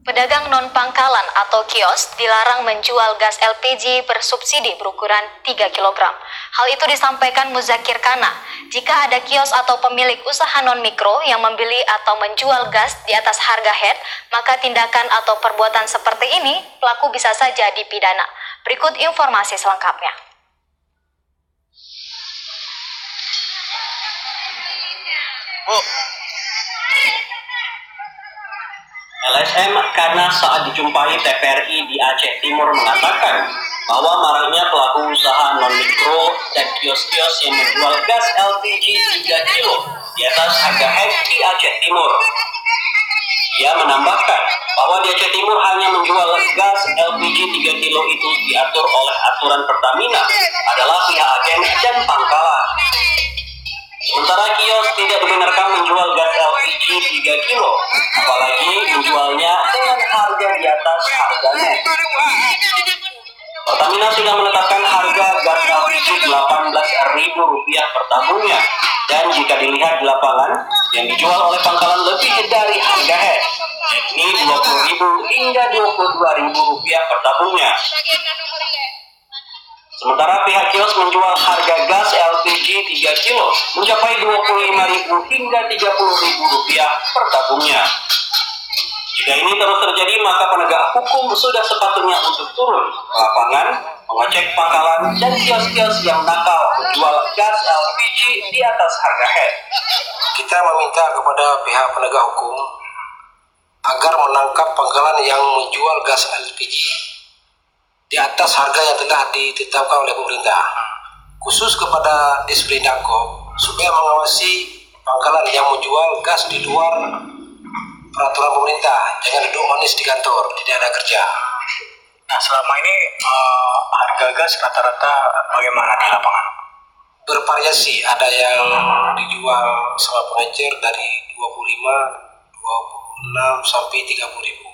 Pedagang non-pangkalan atau kios dilarang menjual gas LPG bersubsidi berukuran 3 kg. Hal itu disampaikan Muzakir Kana. Jika ada kios atau pemilik usaha non-mikro yang membeli atau menjual gas di atas harga head, maka tindakan atau perbuatan seperti ini pelaku bisa saja dipidana. Berikut informasi selengkapnya. LSM karena saat dijumpai TVRI di Aceh Timur mengatakan bahwa maraknya pelaku usaha non-mikro dan kios-kios yang menjual gas LPG 3 kilo di atas harga head di Aceh Timur. Ia menambahkan bahwa di Aceh Timur hanya menjual gas LPG 3 kilo itu diatur oleh aturan Pertamina adalah pihak agen dan pangkalan. Sementara kios tidak dibenarkan menjual gas LPG 3 kilo, apalagi menjualnya dengan harga di atas harga net. Pertamina sudah menetapkan harga gas LPG Rp18.000 per tabungnya, dan jika dilihat di lapangan, yang dijual oleh pangkalan lebih dari harga head, yakni Rp20.000 hingga Rp22.000 per tabungnya. Sementara pihak kios menjual harga gas LPG 3 kilo mencapai Rp25.000 hingga Rp30.000 per tabungnya. Jika ini terus terjadi, maka penegak hukum sudah sepatutnya untuk turun ke lapangan, mengecek pangkalan dan kios-kios yang nakal menjual gas LPG di atas harga head. Kita meminta kepada pihak penegak hukum agar menangkap pangkalan yang menjual gas LPG di atas harga yang telah ditetapkan oleh pemerintah, khusus kepada Disperindakob supaya mengawasi pangkalan yang menjual gas di luar peraturan pemerintah, jangan duduk manis di kantor, tidak ada kerja. Nah, selama ini harga gas rata-rata bagaimana di lapangan? Bervariasi, ada yang dijual sama pengecer dari 25, 26 sampai 30.000.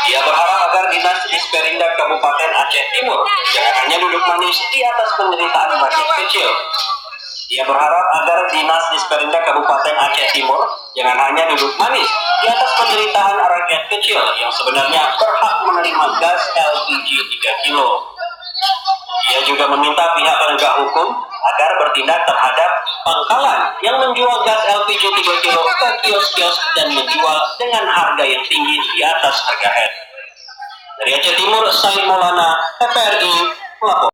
Ia berharap agar Dinas Disperindak Kabupaten Aceh Timur jangan hanya duduk manis di atas penderitaan rakyat kecil. Ia berharap agar Dinas Disperindak Kabupaten Aceh Timur jangan hanya duduk manis di atas penderitaan rakyat kecil yang sebenarnya berhak menerima gas LPG 3 kilo. Ia juga meminta pihak penegak hukum agar bertindak terhadap pangkalan yang menjual gas LPG 3 kilo ke kios-kios dan menjual dengan harga yang tinggi di atas harga head. Dari Aceh Timur, Said Maulana, TVRI, melapor.